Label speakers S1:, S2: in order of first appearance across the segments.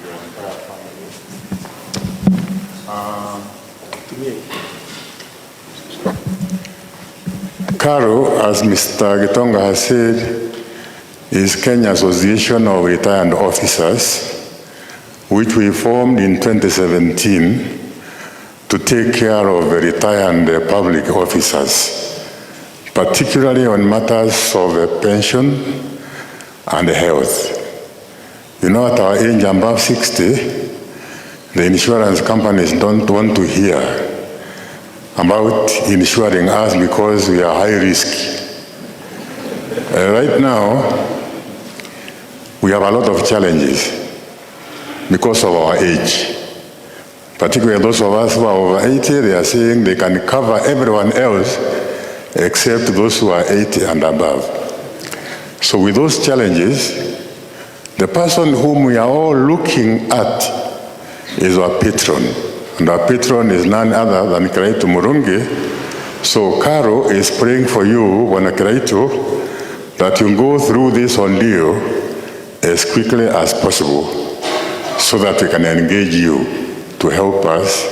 S1: your entire family. Caro, as Mr. Gitonga has said, is Kenya Association of Retired Officers, which we formed in 2017 to take care of retired public officers, particularly on matters of pension and health. You know, at our age above 60, the insurance companies don't want to hear about insuring us because we are high risk. Right now, we have a lot of challenges because of our age. Particularly those of us who are over 80, they are saying they can cover everyone else except those who are 80 and above. So with those challenges, the person whom we are all looking at is our patron. And our patron is none other than Kiraitu Murungi. So Caro is praying for you, Wana Kiraitu, that you go through this ordeal as quickly as possible so that we can engage you to help us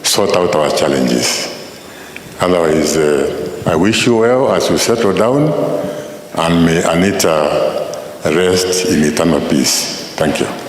S1: sort out our challenges. Otherwise, I wish you well as you settle down, and may Anita rest in eternal peace. Thank you.